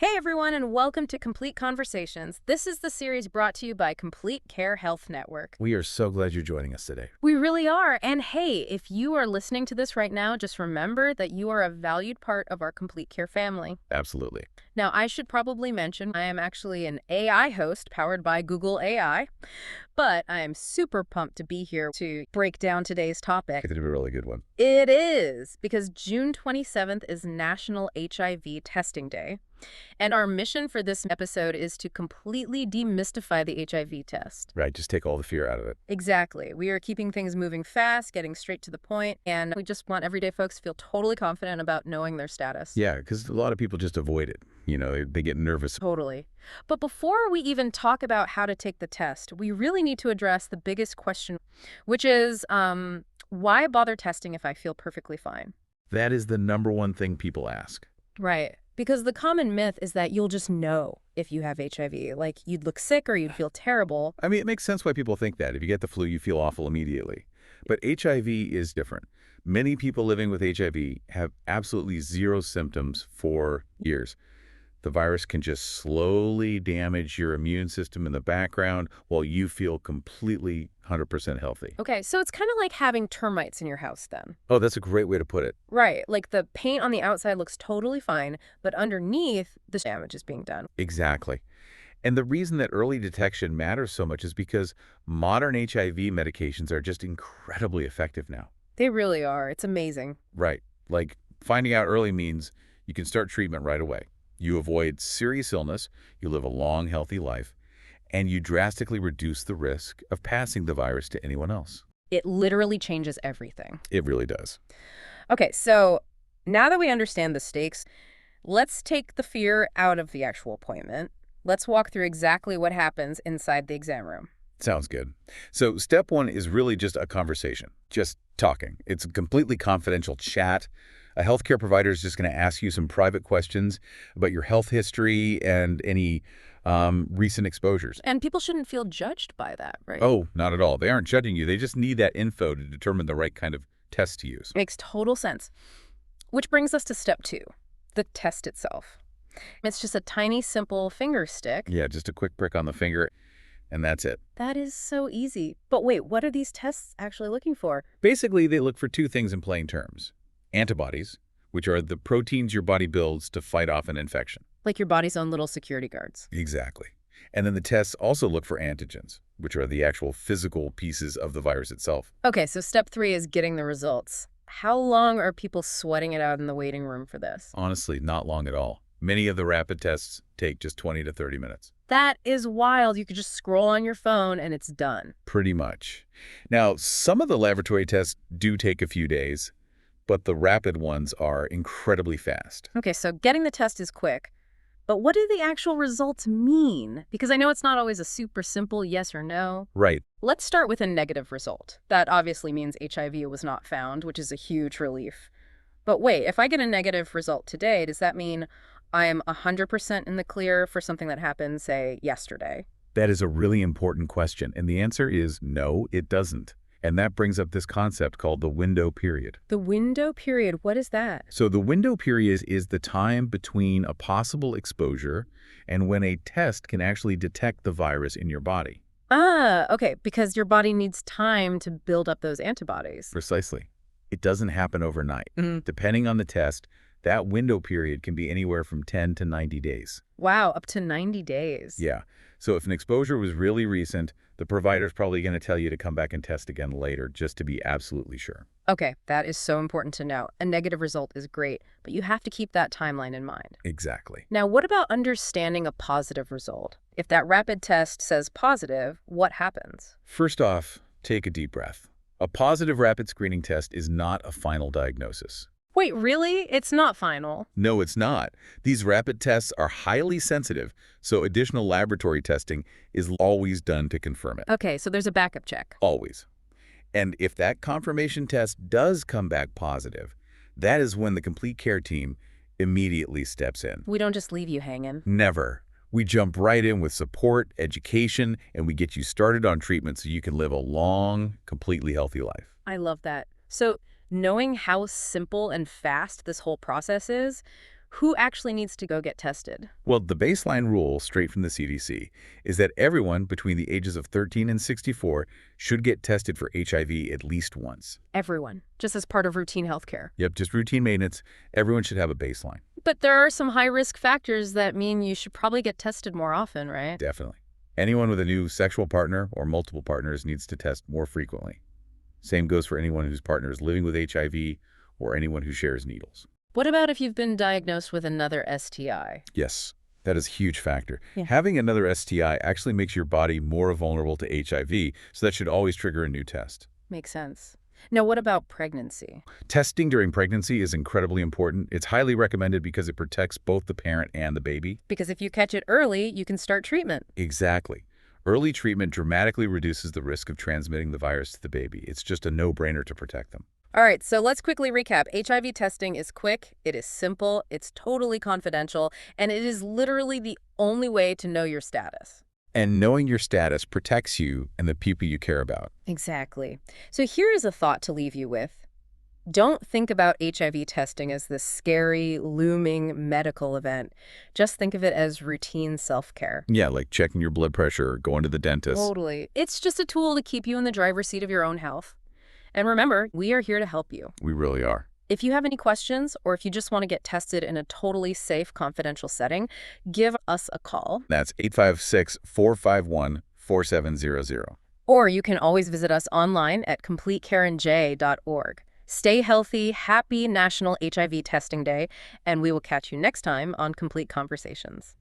Hey everyone, and welcome to Complete Conversations. This is the series brought to you by Complete Care Health Network. We are so glad you're joining us today. We really are. And hey, if you are listening to this right now, just remember that you are a valued part of our Complete Care family. Absolutely. Now, I should probably mention I am actually an AI host powered by Google AI, but I am super pumped to be here to break down today's topic. It's a really good one. It is, because June 27th is National HIV Testing Day. And our mission for this episode is to completely demystify the HIV test. Right, just take all the fear out of it. Exactly. We are keeping things moving fast, getting straight to the point, and we just want everyday folks to feel totally confident about knowing their status. Yeah, because a lot of people just avoid it. You know, they get nervous. Totally. But before we even talk about how to take the test, we really need to address the biggest question, which is, why bother testing if I feel perfectly fine? That is the number one thing people ask. Right. Because the common myth is that you'll just know if you have HIV. Like, you'd look sick or you'd feel terrible. I mean, it makes sense why people think that. If you get the flu, you feel awful immediately. But HIV is different. Many people living with HIV have absolutely zero symptoms for years. The virus can just slowly damage your immune system in the background while you feel completely 100% healthy. Okay, so it's kind of like having termites in your house then. Oh, that's a great way to put it. Right, like the paint on the outside looks totally fine, but underneath, the damage is being done. Exactly. And the reason that early detection matters so much is because modern HIV medications are just incredibly effective now. They really are. It's amazing. Right. Like, finding out early means you can start treatment right away. You avoid serious illness, you live a long, healthy life, and you drastically reduce the risk of passing the virus to anyone else. It literally changes everything. It really does. Okay, so now that we understand the stakes, let's take the fear out of the actual appointment. Let's walk through exactly what happens inside the exam room. Sounds good. So step one is really just a conversation, just talking. It's a completely confidential chat. A healthcare provider is just going to ask you some private questions about your health history and any recent exposures. And people shouldn't feel judged by that, right? Oh, not at all. They aren't judging you. They just need that info to determine the right kind of test to use. Makes total sense. Which brings us to step 2, the test itself. It's just a tiny, simple finger stick. Yeah, just a quick prick on the finger, and that's it. That is so easy. But wait, what are these tests actually looking for? Basically, they look for two things in plain terms. Antibodies, which are the proteins your body builds to fight off an infection. Like your body's own little security guards. Exactly. And then the tests also look for antigens, which are the actual physical pieces of the virus itself. Okay, so step 3 is getting the results. How long are people sweating it out in the waiting room for this? Honestly, not long at all. Many of the rapid tests take just 20 to 30 minutes. That is wild. You could just scroll on your phone and it's done. Pretty much. Now, some of the laboratory tests do take a few days, but the rapid ones are incredibly fast. Okay, so getting the test is quick. But what do the actual results mean? Because I know it's not always a super simple yes or no. Right. Let's start with a negative result. That obviously means HIV was not found, which is a huge relief. But wait, if I get a negative result today, does that mean I am 100% in the clear for something that happened, say, yesterday? That is a really important question, and the answer is no, it doesn't. And that brings up this concept called the window period. The window period, what is that? So the window period is the time between a possible exposure and when a test can actually detect the virus in your body. Ah, okay, because your body needs time to build up those antibodies. Precisely. It doesn't happen overnight. Depending on the test, that window period can be anywhere from 10 to 90 days. Wow, up to 90 days. Yeah. So if an exposure was really recent, the provider's probably going to tell you to come back and test again later just to be absolutely sure. Okay, that is so important to know. A negative result is great, but you have to keep that timeline in mind. Exactly. Now, what about understanding a positive result? If that rapid test says positive, what happens? First off, take a deep breath. A positive rapid screening test is not a final diagnosis. Wait, really? It's not final? No, it's not. These rapid tests are highly sensitive, so additional laboratory testing is always done to confirm it. Okay, so there's a backup check. Always. And if that confirmation test does come back positive, that is when the Complete Care team immediately steps in. We don't just leave you hanging. Never. We jump right in with support, education, and we get you started on treatment so you can live a long, completely healthy life. I love that. So knowing how simple and fast this whole process is, who actually needs to go get tested? Well, the baseline rule, straight from the CDC, is that everyone between the ages of 13 and 64 should get tested for HIV at least once. Everyone, just as part of routine healthcare. Yep, just routine maintenance. Everyone should have a baseline. But there are some high-risk factors that mean you should probably get tested more often, right? Definitely. Anyone with a new sexual partner or multiple partners needs to test more frequently. Same goes for anyone whose partner is living with HIV or anyone who shares needles. What about if you've been diagnosed with another STI? Yes, that is a huge factor. Yeah. Having another STI actually makes your body more vulnerable to HIV, so that should always trigger a new test. Makes sense. Now, what about pregnancy? Testing during pregnancy is incredibly important. It's highly recommended because it protects both the parent and the baby. Because if you catch it early, you can start treatment. Exactly. Early treatment dramatically reduces the risk of transmitting the virus to the baby. It's just a no-brainer to protect them. All right, so let's quickly recap. HIV testing is quick, it is simple, it's totally confidential, and it is literally the only way to know your status. And knowing your status protects you and the people you care about. Exactly. So here is a thought to leave you with. Don't think about HIV testing as this scary, looming medical event. Just think of it as routine self-care. Yeah, like checking your blood pressure or going to the dentist. Totally. It's just a tool to keep you in the driver's seat of your own health. And remember, we are here to help you. We really are. If you have any questions or if you just want to get tested in a totally safe, confidential setting, give us a call. That's 856-451-4700. Or you can always visit us online at CompleteCareandJ.org. Stay healthy, happy National HIV Testing Day, and we will catch you next time on Complete Conversations.